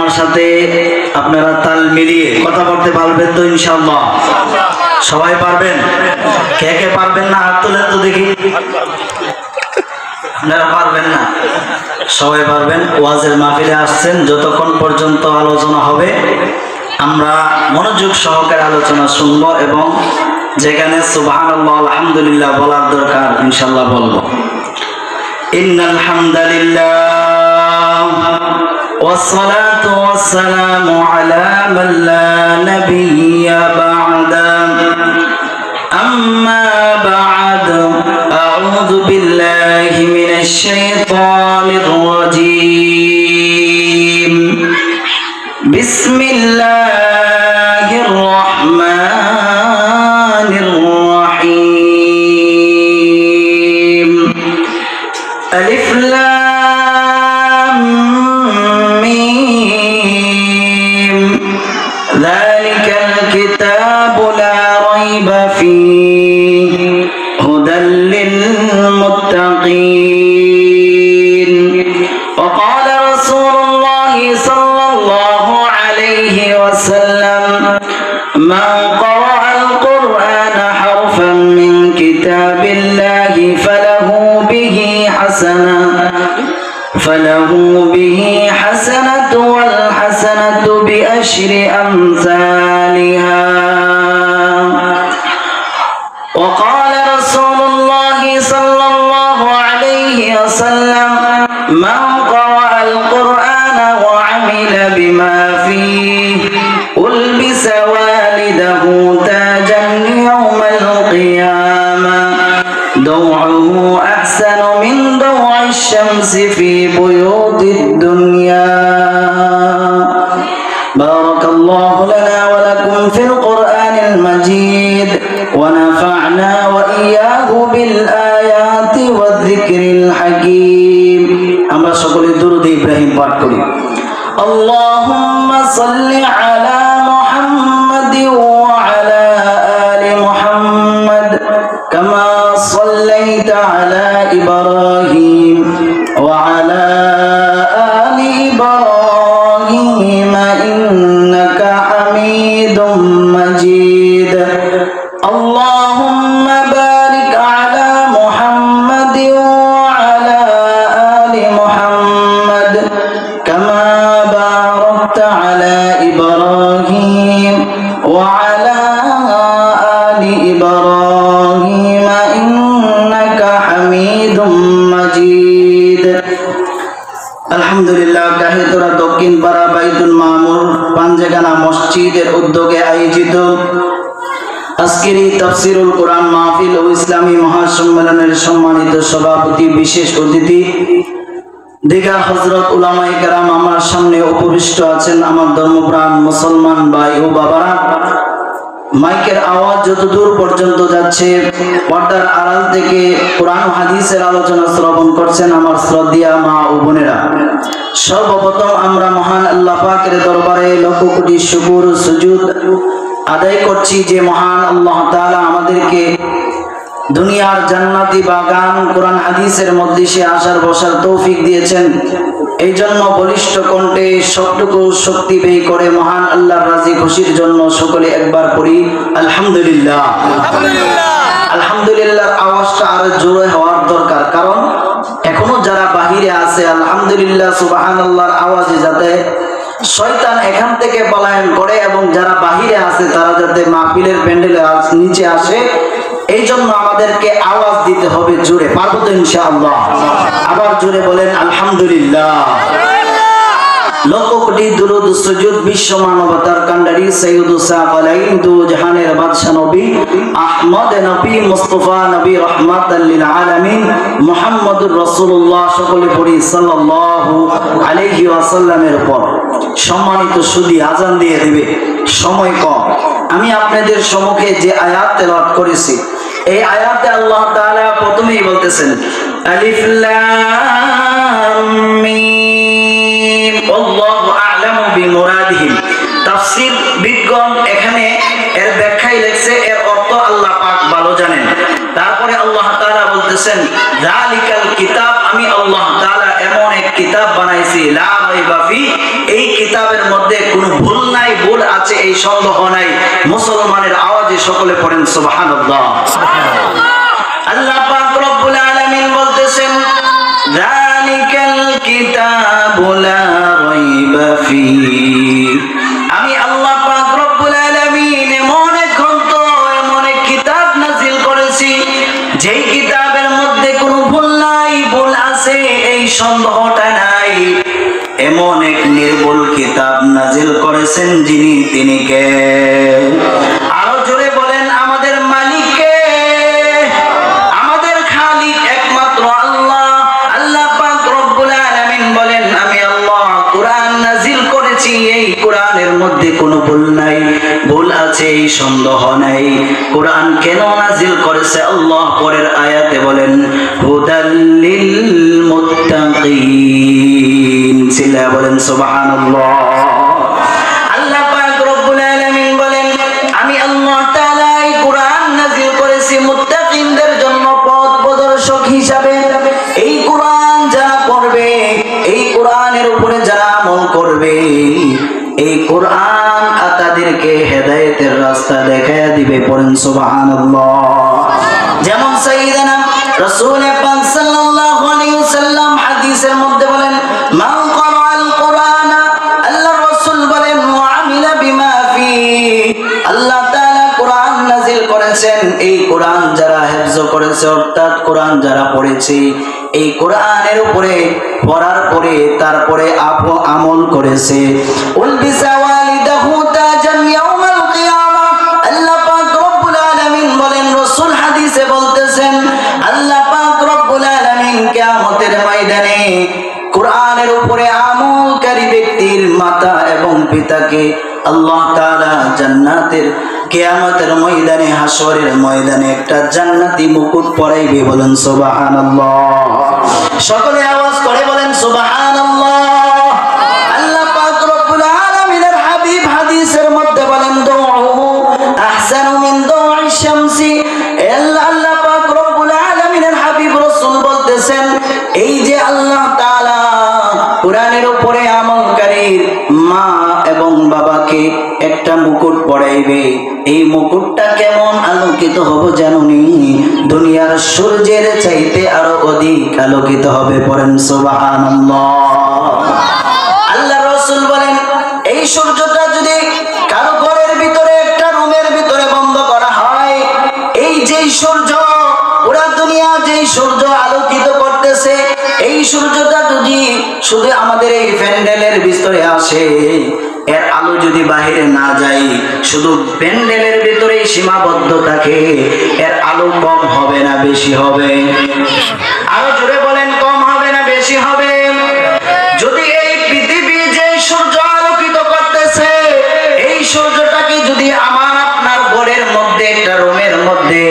আমার সাথে আপনারা তাল মিলিয়ে কথা বলতে পারবেন তো ইনশাআল্লাহ? সবাই পারবেন? কে কে পারবেন না হাত তোলেন তো দেখি। আপনারা পারবেন না? সবাই পারবেন। ওয়াজের মাহফিলে আসছেন, যতক্ষণ পর্যন্ত আলোচনা হবে আমরা মনোযোগ সহকারে আলোচনা শুনবো এবং যেখানে সুবহানাল্লাহ আলহামদুলিল্লাহ বলার দরকার ইনশাআল্লাহ বলবো। ইন্নাল হামদুলিল্লাহ والصلاة والسلام على من لا نبي بعده أما بعد أعوذ بالله من الشيطان الرجيم بسم الله الرحمن الرحيم ألف لام ذلك الكتاب لا ريب فيه هدى للمتقين وقال رسول الله صلى الله عليه وسلم من قرأ القرآن حرفا من كتاب الله فله به حسنة والحسنة بأشر أمثالها وقال رسول الله صلى الله عليه وسلم من قرأ القرآن وعمل بما فيه ألبس والده تاجا يوم القيامة دوعه أحسن من دوع الشمس في بيوت الدنيا بارك الله لنا ولكم في القرآن المجيد ونفعنا وإياه بالآيات والذكر الحكيم আমরা সকলে দুরূদ ইব্রাহিম পাঠ করি। اللهم صل على محمد وعلى آل محمد كما صليت على إبراهيم وعلى آل إبراهيم إنك حميد مجيد اللهم بارك على محمد وعلى آل محمد كما باركت على إبراهيم وعلى آل إبراهيم إنك حميد مجيد আলহামদুলিল্লাহ। গাহিতরা দক্ষিণ পাড়া বাইতুল মামুর পাঞ্জেগানা মসজিদের উদ্যোগে আয়োজিত আজকের এই তাফসীরুল কোরআন মাহফিল ও ইসলামী মহাসম্মেলনের সম্মানিত সভাপতি বিশেষ অতিথি দিঘা হযরত উলামায়ে কেরাম আমার সামনে উপবিষ্ট আছেন। আমার ধর্মপ্রাণ মুসলমান ভাই ও বাবারা, মাইকের আওয়াজ যতদূর পর্যন্ত যাচ্ছে, পর্দার আড়াল থেকে কোরআন ও হাদিসের আলোচনা শ্রবণ করছেন আমার শ্রদ্ধেয় মা ও বোনেরা, সর্বপ্রথম আমরা মহান আল্লাহ পাকের দরবারে লক্ষ কোটি শুকর ও সুজুদ আদায় করছি যে মহান আল্লাহ তাআলা আমাদেরকে দুনিয়ার জান্নাতি বাগান কোরআন হাদিসের মজলিসে আসার বসার তৌফিক দিয়েছেন। এই জন্য বলিষ্ঠ কণ্ঠে সবটুকু শক্তি ব্যয় করে মহান আল্লাহর রাজি খুশির জন্য সকলে একবার পড়ি আলহামদুলিল্লাহ। আলহামদুলিল্লাহর আওয়াজটা আরো জোরে হওয়ার দরকার, কারণ এখনো যারা বাহিরে আছে আলহামদুলিল্লাহ সুবহানাল্লাহর আওয়াজে যাতে শয়তান এখান থেকে পলায়ন করে এবং যারা বাহিরে আছে তারা যাতে মাহফিলের প্যান্ডেলে নিচে আসে, এই জন্য আমাদেরকে আওয়াজ দিতে হবে জোরে। পারবো তো ইনশাআল্লাহ? আবার জোরে বলেন আলহামদুলিল্লাহ। লক্ষ কোটি দুরূদ সুজুদ বিশ্ব মানবতার কান্ডারি সৈয়দুস সাকালাইন দু জাহানের বাদশা নবী আহমদ নবী মুস্তাফা নবী রাহমাতাল লিল আলামিন মুহাম্মদুর রাসূলুল্লাহ সকলে পড়ি সাল্লাল্লাহু আলাইহি ওয়াসাল্লামের উপর। সম্মানিত সুধী, আজান দিয়ে দিবে, সময় কম। আমি আপনাদের সম্মুখে যে আয়াত তেলাওয়াত করেছি, এই আয়াতে আল্লাহ তাআলা প্রথমেই বলতেছেন আলিফ লাম মিম আল্লাহু আ'লামু বিমুরাদিহি। তাফসীর বিজ্ঞান এখানে এর ব্যাখ্যায় লেখছে এর অর্থ আল্লাহ পাক ভালো জানেন। তারপরে আল্লাহ তাআলা বলতেছেন যালিকাল কিতাব, আমি আল্লাহ তাআলা এমন এক কিতাব বানাইছি লা রাইবা ফি, এই কিতাবের মধ্যে কোনো ভুল নাই, ভুল আছে এই সন্দেহ নাই। মুসলমানের আওয়াজে সকলে পড়েন সুবহানাল্লাহ। আল্লাহ পাক রব্বুল আলামিন বলতেছেন যালিকাল কিতাবু লা রাইবা ফি, আমি আল্লাহ পাক রব্বুল আলামিন এমন এক গ্রন্থ, এমন এক কিতাব নাযিল করেছি যেই কিতাবের মধ্যে কোনো ভুল নাই, ভুল আছে এই সন্দেহটা নাই। এমন এক নির্ভুল কিতাব নাযিল করেছেন যিনি, তিনি কে? আরো জোরে বলেন আমাদের মালিক কে? আমাদের খালিক একমাত্র আল্লাহ। আল্লাহ পাক রব্বুল আলামিন বলেন আমি আল্লাহ কোরআন নাযিল করেছি, এই কোরআনের মধ্যে কোনো ভুল নাই, ভুল আছে এই সন্দেহ নাই। কোরআন কেন নাযিল করেছে আল্লাহ পরের আয়াতে বলেন হুদাল লিল মুত্তাকিন, সিলা বলেন সুবহানাল্লাহ। আল্লাহ পাক রব্বুল আলামিন বলেন আমি আল্লাহ তাআলা এই কোরআন নাযিল করেছি মুত্তাকিনদের জন্য পথ প্রদর্শক হিসাবে। এই কোরআন যারা পড়বে, এই কোরআনের উপরে যারা আমল করবে, এই কোরআন তাদেরকে হেদায়েতের রাস্তা দেখায়া দিবে, পড়েন সুবহানাল্লাহ। যেমন সাইয়েদনা রাসূল পাক সাল্লাল্লাহু আলাইহি ওয়াসাল্লাম হাদিসের মধ্যে বলেন মান ক্বারাআল কুরআনা, আল্লাহর রাসূল বলেন ওয়া আমিলা বিমা ফি, আল্লাহ তাআলা কোরআন নাযিল করেছেন, এই কোরআন যারা হিফজ করেছে অর্থাৎ কোরআন যারা পড়েছে, এই কোরআনের উপরে পড়ার পরে তারপরে আমল করেছে, উলবিসা ওয়ালিদাহু তাজান ইয়াউমাল কিয়ামাহ, আল্লাহ পাক রব্বুল আলামিন বলেন, রাসূল হাদিসে বলতেছেন আল্লাহ পাক রব্বুল আলামিন কিয়ামতের ময়দানে কোরআনের উপরে আমলকারী ব্যক্তির মাতা এবং পিতাকে আল্লাহ তাআলা জান্নাতের কিয়ামতের ময়দানে, হাসরের ময়দানে একটা জান্নাতি মুকুট পরাইবে, বলেন সুবহানাল্লাহ। সকলে আওয়াজ করে বলেন সুবহানাল্লাহ। আল্লাহ পাক রব্বুল আলামিনের হাবিব হাদিসের মধ্যে বলেন দুউহু আহসানু মিন দুউইশ শামসি, আল্লাহ পাক রব্বুল আলামিনের হাবিব রাসূল বলতেছেন এই যে আল্লাহ তাআলা কোরআনের উপরে আমলকারীর মা এবং বাবাকে একটা মুকুট পরাইবে, এই মুকুটটা কেমন আলোকিত হবে জানুনি? দুনিয়ার সূর্যের চাইতে আরো অধিক আলোকিত হবে, পড়েন সুবহানাল্লাহ। আল্লাহ রাসূল বলেন এই সূর্যটা যদি কারো ঘরের ভিতরে একটা রুমের ভিতরে বন্ধ করা হয়, এই যেই সূর্য পুরা দুনিয়া যেই সূর্য আলোকিত করতেছে, এই সূর্যটা যদি শুধু আমাদের এই প্যান্ডেলের ভিতরে আসে, এর আলো যদি বাহিরে না যায়, শুধু প্যান্ডেলের ভিতরেই সীমাবদ্ধ থাকে, এর আলো কম হবে না বেশি হবে? আরো জোরে বলেন কম হবে না বেশি হবে? যদি এই পৃথিবী যে সূর্য আলোকিত করতেছে, এই সূর্যটাকে যদি আমার আপনার ঘরের মধ্যে একটা রুমের মধ্যে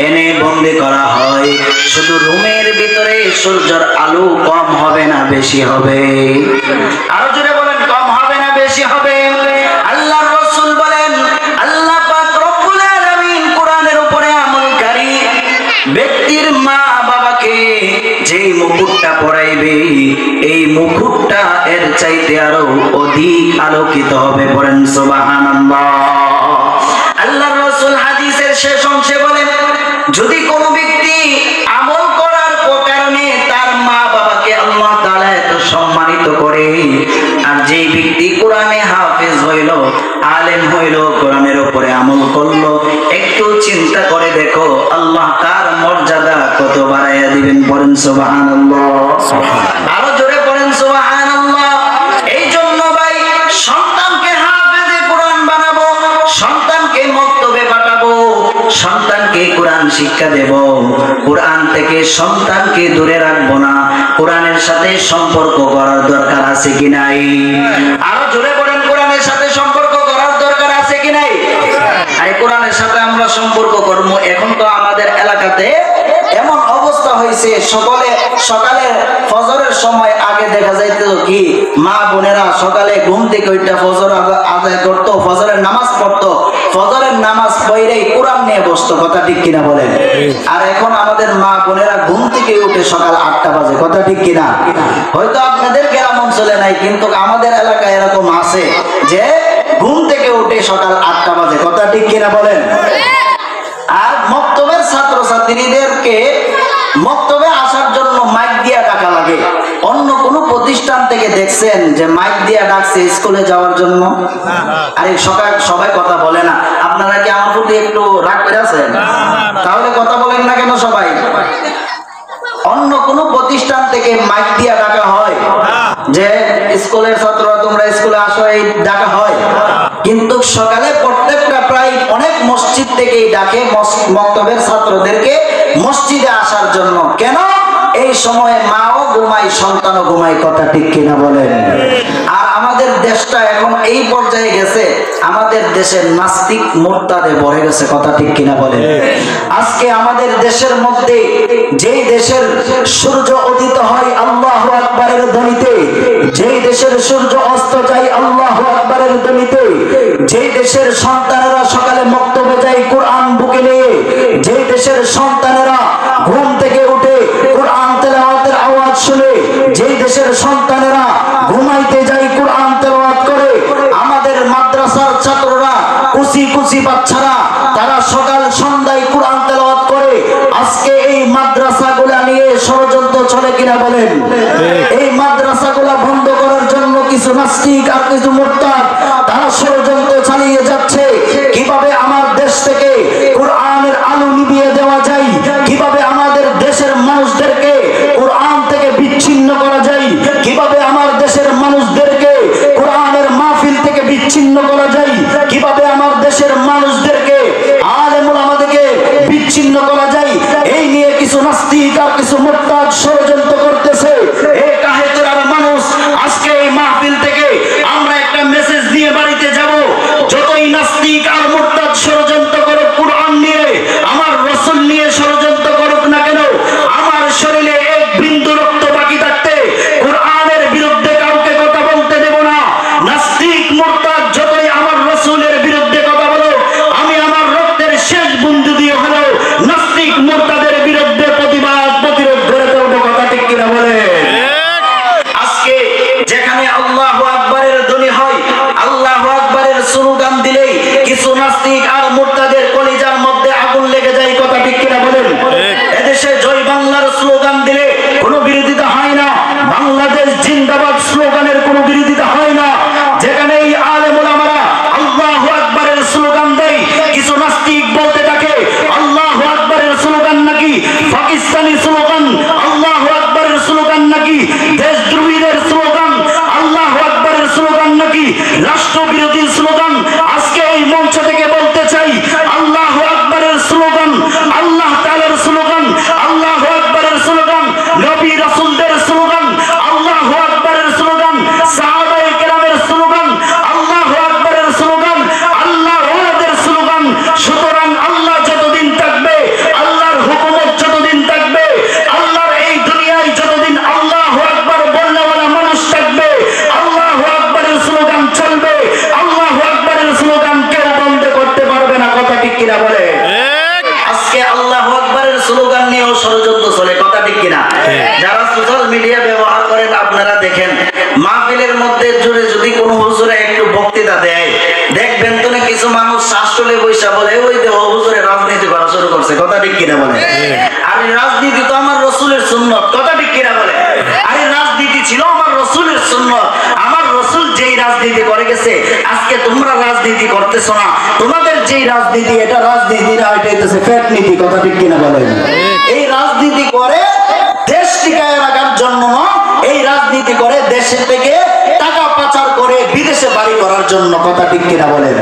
এনে বন্দি করা হয়, শুধু রুমের ভিতরে সূর্যের আলো কম হবে না বেশি হবে? আরো জোরে বলেন কম হবে না বেশি হবে? আল্লাহর রাসূল বলেন আল্লাহ পাক রব্বুল আলামিন কোরআনের উপরে আমলকারী ব্যক্তির মা বাবাকে যেই মুকুটটা পরাইবে, এই মুকুটটা এর চাইতে আরো অধিক আলোকিত হবে, পড়েন সুবহানাল্লাহ। আল্লাহর রাসূল হাদিসের শেষ অংশে বলেন যদি কোনো ব্যক্তি আমল করার কারণে তার মা বাবাকে আল্লাহ তাআলা এত সম্মানিত করে, আর যেই ব্যক্তি কোরআনে হাফেজ হইল, আলেম হইল, কোরআনের উপরে আমল করলো, একটু চিন্তা করে দেখো আল্লাহ তার মর্যাদা কত বাড়াইয়া দিবেন, পড়েন সুবহানাল্লাহ। আরো জোরে পড়েন সুবহানাল্লাহ। এই জন্য ভাই সন্তানকে হাফেজে কোরআন বানাবো, সন্তানকে মক্তবে পাঠাবো, সন্তানকে কোরআন শিক্ষা দেব, কোরআন থেকে সন্তানকে দূরে রাখবো না, কোরআনের সাথে সম্পর্ক করার দরকার আছে কি নাই? আরো জোরে বলেন কোরআনের সাথে সম্পর্ক করার দরকার আছে কি নাই? আরে কোরআনের সাথে আমরা সম্পর্ক করবো। এখন তো আমাদের এলাকাতে এমন অবস্থা হয়েছে, সকালে ফজরের সময় আগে দেখা যাইতো কি মা বোনেরা সকালে ঘুম থেকে ওইটা ফজর আদায় করতো, ফজরের নামাজ পড়তো, ফজরের নামাজ পড়েই কোরআন নিয়ে বসতো, কথা ঠিক কিনা বলেন? আর এখন আমাদের মা বোনেরা ঘুম থেকে উঠে সকাল 8টা বাজে, কথা ঠিক কিনা? হয়তো আপনাদের গ্রাম অঞ্চলে নাই, কিন্তু আমাদের এলাকায় এরকম আছে যে ঘুম থেকে উঠে সকাল 8টা বাজে, কথা ঠিক কিনা বলেন? আর মক্তবের ছাত্রছাত্রীদেরকে মক্তবে আসার জন্য মাইক দিয়া ডাকা লাগে। অন্য কোন প্রতিষ্ঠান থেকে দেখছেন যে মাইক দিয়া ডাকছে স্কুলে যাওয়ার জন্য? আরে সবাই কথা বলে না। আপনারা কি আমার প্রতি একটু রাগ করে আছেন? তাহলে কথা বলেন না কেন সবাই? অন্য কোন প্রতিষ্ঠান থেকে মাইক দিয়া ডাকা হয় যে স্কুলের ছাত্ররা তোমরা স্কুলে আসো, এই ডাকা হয়। কিন্তু সকালে প্রত্যেকটা প্রায় অনেক মসজিদ থেকেই ডাকে মক্তবের ছাত্রদেরকে মসজিদে আসার জন্য। কেন? এই সময়ে মাও ঘুমায়, সন্তানও ঘুমায়, কথা ঠিক কিনা বলেন? আর আমাদের দেশটা এখন এই পর্যায়ে গেছে, আমাদের দেশের নাস্তিক মুরতাদে ভরে গেছে, কথা ঠিক কিনা বলেন? আজকে আমাদের দেশের মধ্যে যেই দেশের সূর্য উদিত হয় আল্লাহু আকবারের ধ্বনিতে, যেই দেশের সূর্য অস্ত যায় আল্লাহু আকবারের ধ্বনিতে, যেই দেশের সন্তানেরা সকালে মক্তবে যায় কোরআন বুকে নিয়ে, যেই দেশের সন্তানেরা ঘুম থেকে উঠে কোরআন তেলাওয়াতের আওয়াজ শুনে, যেই দেশের সন্তানেরা ঘুমাইতে যায় কোরআন তেলাওয়াত করে, আমাদের মাদ্রাসার ছাত্ররা কুচি কুচি বাচ্চারা তারা সকাল সন্ধ্যায় কোরআন তেলাওয়াত করে। আজকে এই মাদ্রাসাগুলা নিয়ে ষড়যন্ত্র চলে কিনা বলেন? এই মাদ্রাসাগুলা বন্ধ করার জন্য কিছু নাস্তিক আর কিছু মুরতাদ তারা ষড়যন্ত্র চালিয়ে যাচ্ছে। কিভাবে আমার দেশ থেকে কোরআনের আলো নিভিয়ে দেওয়া যায়, কিভাবে আমাদের দেশের মানুষদেরকে কোরআন থেকে বিচ্ছিন্ন করা যায়, কিভাবে আমার দেশের মানুষদেরকে কোরআনের মাহফিল থেকে বিচ্ছিন্ন করা যায়, কিভাবে আমার দেশের মানুষদেরকে আলেম ওলামাদেরকে বিচ্ছিন্ন করা যায়, এই নিয়ে কিছু নাস্তিক আর কিছু মুরতাদ ষড়যন্ত্র করতেছে। এই কাহেতুরার মানুষ আজকে এই মাহফিল থেকে আমরা একটা মেসেজ দিয়ে বাড়িতে যাব, যতই নাস্তিক আর মুরতাদ ষড়যন্ত্র করুক কোরআন নিয়ে, আমার রাসূল নিয়ে ষড়যন্ত্র করুক না কেন, আমার শরীরে এক বিন্দু রক্ত বাকি থাকতে কোরআনের বিরুদ্ধে কাউকে কথা বলতে দেব না। নাস্তিক মুরতাদ যতই আমার রাসূলের বিরুদ্ধে কথা বলো, আমি আমার রক্তের শেষ বিন্দু দিয়ে হলো নাস্তিক মুরতাদের বিরুদ্ধে প্রতিরোধ করে দেব, কথা ঠিক কিনা বলে? আজকে যেখানে আল্লাহু আকবারের ধ্বনি হয়, আল্লাহু আকবারের স্লোগান দিলেই কিছু নাস্তিক আর মুরতাদের কলিজার মধ্যে আগুন লেগে যায়, কথা ঠিক কিনা বলেন? এদেশে জয় বাংলার স্লোগান দিলে কোনো বিরোধিতা হয় না, বাংলাদেশ জিন্দাবাদ স্লোগানের কোনো বিরোধিতা হয় না। যেখানে এই আলেম ওলামারা আল্লাহু আকবারের স্লোগান দেয়, কিছু নাস্তিক বলতে থাকে আল্লাহু আকবারের স্লোগান নাকি পাকিস্তানি স্লোগান, আল্লাহু আকবারের স্লোগান নাকি দেশদ্রোহীদের স্লোগান, আল্লাহু আকবারের স্লোগান নাকি রাষ্ট্রবিরোধী স্লোগান। আজকে এই মঞ্চ থেকে বলতে চাই, আল্লাহু আকবারের স্লোগান আল্লাহ তাআলার স্লোগান, আল্লাহু আকবারের স্লোগান নবী রাসূলদের স্লোগান, আল্লাহু আকবারের স্লোগান সাহাবায়ে কেরামের স্লোগান, আল্লাহু আকবারের স্লোগান আল্লাহর স্লোগান। সুতরাং আল্লাহ যতদিন থাকবে, আল্লাহর হুকুমত যতদিন থাকবে, আল্লাহর এই দুনিয়ায় যতদিন আল্লাহু আকবার বলনেওয়ালা মানুষ থাকবে, আল্লাহু আকবারের স্লোগান চলবে, আল্লাহু আকবারের স্লোগান কেউ বন্ধ করতে পারবে না, কথা ঠিক কিনা বলে? আজকে আল্লাহু আকবারের স্লোগান নিয়েও ষড়যন্ত্র চলে, কথা ঠিক কিনা? যারা সোশ্যাল মিডিয়া ব্যবহার করেন আপনারা দেখেন, মাহফিলের মধ্যে জুড়ে যদি কোনো হুজুরে একটু বক্তৃতা দেয়, দেখবেন তো না কিছু মানুষ শাসলে বৈশা বলে ওই যে হুজুরে রাজনীতি করা শুরু করছে, কথা ঠিক কিনা বলে? আর রাজনীতি তো আমার রাসূলের সুন্নাত, কথা ঠিক কিনা বলে? আরে রাজনীতি ছিল আমার রাসূলের সুন্নাত, আমার রাসূল যেই রাজনীতি করে গেছে, আজকে তোমরা রাজনীতি করতেছো না, তোমাদের যেই রাজনীতি এটা রাজনীতি না, এটা হচ্ছে ফ্যাট নীতি, কথা ঠিক কিনা বলেন? এই রাজনীতি করে দেশ টিকায় রাখার জন্য না, এই রাজনীতি করে দেশে থেকে টাকা পাচার করে বিদেশে বাড়ি করার জন্য, কথা ঠিক কিনা বলেন?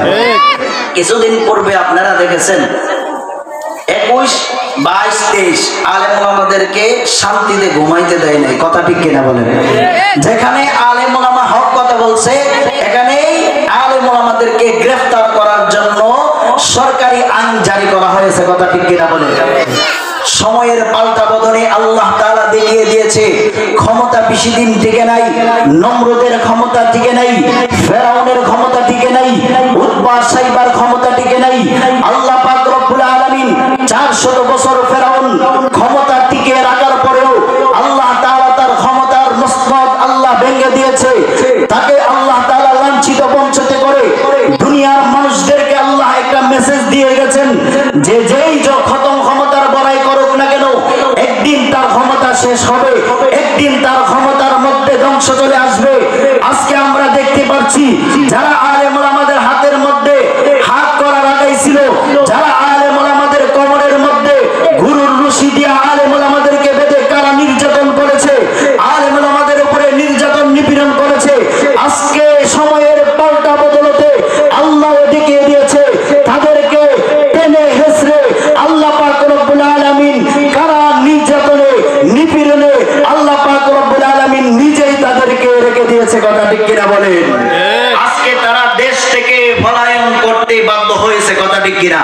কিছুদিন পূর্বে আপনারা দেখেছেন 21, 22, 23 আলেম ওলামাদেরকে শান্তিতে ঘুমাইতে দেয় নাই, কথা ঠিক কিনা বলেন? যেখানে আলেম ওলামা হক কথা বলছে, এখানেই আলেম ওলামাদেরকে গ্রেফতার করার জন্য সরকারি আইন জারি করা হয়েছে, কথা ঠিক কিনা বলেন? সময়ের পাল্টা বদলে আল্লাহ তাআলা দেখিয়ে দিয়েছে ক্ষমতা বেশি দিন টিকে নাই। নমরুদের ক্ষমতা টিকে নাই, ফেরাউনের ক্ষমতা টিকে নাই, উতবা সাইবার ক্ষমতা টিকে নাই, পারছি যারা আলেম ওলামাদের হাতের মধ্যে হাত করা লাগাইছিল, যারা আলেম ওলামাদের কোমরের মধ্যে গুরুর রশি দিয়ে আলেম ওলামাদেরকে বেঁধে কারা নির্যাতন করেছে, আলেম ওলামাদের উপরে নির্যাতন নিপীড়ন করেছে, আজকে সময়ের পাল্টা বদলতে আল্লাহ দেখিয়ে দিয়েছে তাদেরকে টেনে হেসড়ে আল্লাহ পাক রব্বুল আলামিন কারা নির্যাতনে নিপীড়নে আল্লাহ পাক রব্বুল আলামিন নিজেই তাদেরকে রেখে দিয়েছে। কথা ঠিক কিনা বলেন? আজকে তারা দেশ থেকে পলায়ন করতে বাধ্য হয়েছে। কথা ঠিক কিনা?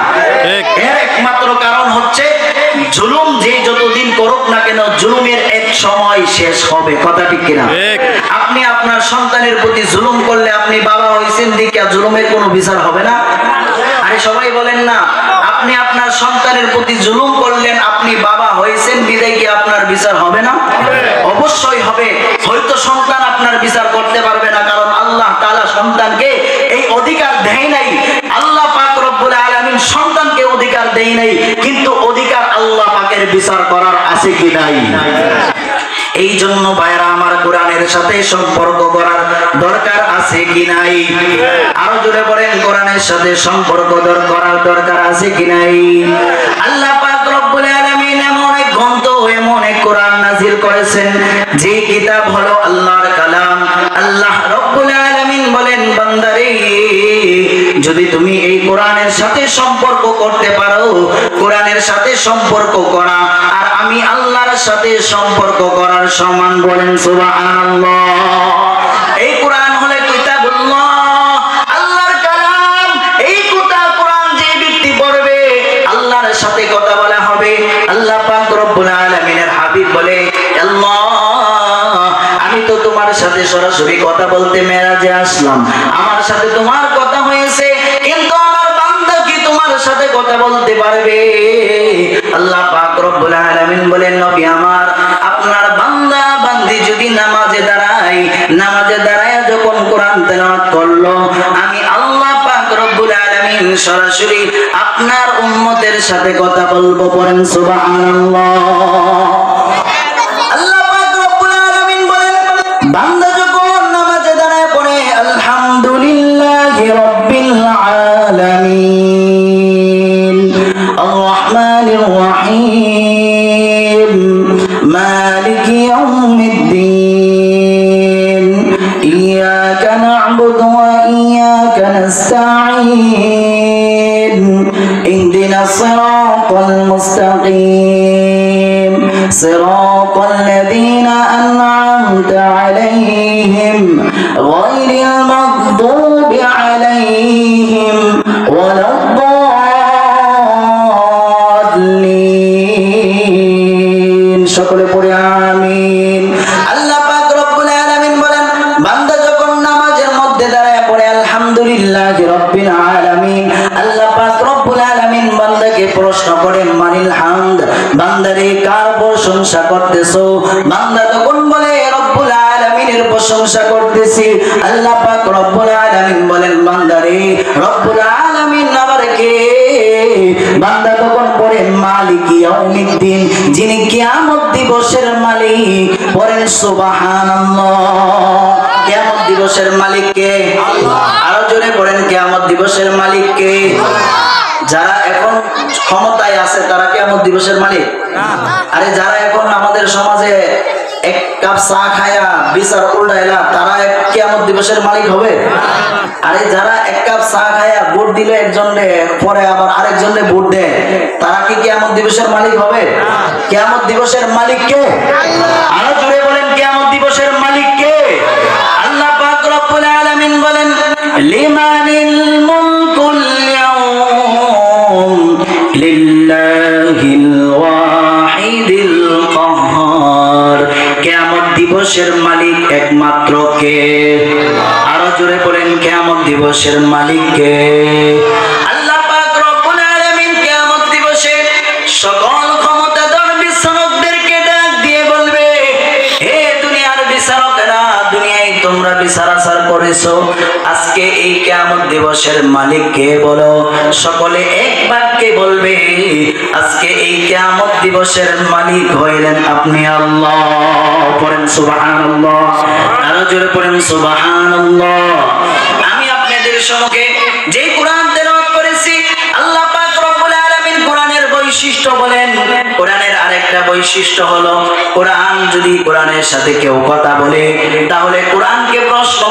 এর একমাত্র কারণ হচ্ছে জুলুম যে যতদিন করুক না কেন জুলুমের এক সময় শেষ হবে। কথা ঠিক কিনা? আপনি আপনার সন্তানের প্রতি জুলুম করলে আপনি বাবা হয়েছেন দিকে জুলুমের কোনো বিচার হবে না? আরে সবাই বলেন না, আপনি আপনার সন্তানের প্রতি জুলুম করলেন, আপনি বাবা হয়েছেন বিদায় কি আপনার বিচার হবে না? অবশ্যই হবে। হয়তো সন্তান আপনার বিচার করতে পারবে না, কারণ আল্লাহ তাআলা সন্তানকে এই অধিকার দেয় নাই। আল্লাহ পাক রব্বুল আলামিন সন্তানকে অধিকার দেয় নাই, কিন্তু অধিকার আল্লাহ পাকের বিচার করার আছে কি নাই? এই জন্য ভাইরা আমার কোরআনের সাথে সম্পর্ক করার দরকার আছে কি নাই? আরো জোরে বলেন, কোরআনের সাথে সম্পর্ক করার দরকার আছে কি নাই? আল্লাহ পাক রব্বুল আলামিন এমন এক গ্রন্থ, এমন এক কোরআন নাযিল করেছেন যে কিতাব হলো আল্লাহর কালাম। আল্লাহ রব্বুল আলামিন বলেন, বান্দারে যদি তুমি এই কোরআনের সাথে সম্পর্ক করতে পারো, কোরআনের সাথে সম্পর্ক করা আর আমি আল্লাহর সাথে সম্পর্ক করার সমান। বলেন সুবহানাল্লাহ। এই কোরআন হলো কিতাবুল্লাহ, আল্লাহর কালাম। এই কোরআন যে ব্যক্তি পড়বে আল্লাহর সাথে কথা বলা হবে। আল্লাহ পাক রব্বুল আলামিনের হাবিব বলে, আল্লাহ আমি তো তোমার সাথে সরাসরি কথা বলতে মেরাজে আসলাম, আমার সাথে তোমার কথা হয়েছে, কিন্তু আমার বান্দা কি তোমার সাথে কথা বলতে পারবে? আল্লাহ পাক রব্বুল আলামিন বলেন, নবী আমার, আপনার বান্দা বান্দি যদি নামাজে দাঁড়ায় যখন কোরআন তেলাওয়াত করলো, আমি আল্লাহ পাক রব্বুল আলামিন সরাসরি আপনার উম্মতের সাথে কথা বলবো। পড়েন সুবহানাল্লাহ। আল্লাহ পাক রব্বুল আলামিন বলেন, বান্দা যখন নামাজে দাঁড়ায় পড়ে আলহামদুলিল্লাহি রাব্বিল আলামিন আর রহমানির রহিম মালিকি ইয়াউমিদ্দিন ইয়াকা না'বুদু ওয়া ইয়াকা নাস্তাঈন ইহদিনাস সিরাতাল মুস্তাকিম সিরাতাল লাযীনা আন'আমতা আলাইহিম গায়রিল মাগদুবি আলাইহিম ওয়ালাদ-দাল্লিন। সকলে পড়ে আমিন। আল্লাহ পাক রব্বুল আলামিন বলেন, বান্দা যখন নামাজের মধ্যে দাঁড়ায় পড়ে আলহামদুলিল্লাহি রাব্বিল আলামিন, আল্লাহ পাক রব্বুল আলামিন বান্দাকে প্রশ্ন করেন, মানিল হামদ, বান্দারে কার প্রশংসা করতেছো? বান্দা তখন বলে, রব্বুল আলামিনের প্রশংসা করতেছি। আল্লাহ পাক রব্বুল আলামিন বলেন, বান্দারে রব্বুল আলামিন আবার কে? বান্দা তখন পড়ে, মালিকি ইয়াউমিদ্দিন, যিনি কিয়ামত দিবসের মালিক। পড়েন সুবহানাল্লাহ। কিয়ামত দিবসের মালিক কে? আল্লাহ। আরো জোরে পড়েন, কিয়ামত দিবসের মালিক কে? যারা এখন ক্ষমতায় আছে তারা কিয়ামত দিবসের মালিক? আরে যারা এখন আমাদের সমাজে এক কাপ চা খায়া বিচার উল্টাইলা, তারা কিয়ামত দিবসের মালিক হবে? আরে যারা এক কাপ চা খায়া ভোট দিলে একজনে, পরে আবার আরেকজনে ভোট দেয়, তারা কি কিয়ামত দিবসের মালিক হবে? কিয়ামত দিবসের মালিক কে? আরো জোরে বলেন, কিয়ামত দিবসের মালিক কে? আল্লাহ পাক রব্বুল আলামিন বলেন, লিমানিল মুলকুল ইয়াউম লিল্লাহিল ওয়াহিদিল কাহ্হার। কিয়ামত দিবসের মালিক একমাত্র কে? আরো জোরে বলেন, কিয়ামত দিবসের মালিক কে? আল্লাহ পাক রব্বুল আলামিন কিয়ামত দিবসে সকল ক্ষমতাধর বিচারকদেরকে ডাক দিয়ে বলবে, হে দুনিয়ার বিচারকেরা, দুনিয়ায় তোমরা বিচার আচার করেছো, আজকে এই কিয়ামত দিবসের মালিক কে বলো? সকলে এক বাক্যে বলবে, আজকে এই কিয়ামত দিবসের মালিক হইলেন আপনি আল্লাহ। পড়েন সুবহানাল্লাহ। আরো জোরে পড়েন সুবহানাল্লাহ। সম্মুখে যে কোরআন তেলাওয়াত করেছি, আল্লাহ পাক রব্বুল আলামিন কোরআনের বৈশিষ্ট্য বলেন। কোরআনের আরেকটা বৈশিষ্ট্য হলো, কোরআন যদি কোরআনের সাথে কেউ কথা বলে, তাহলে কোরআনকে প্রশ্ন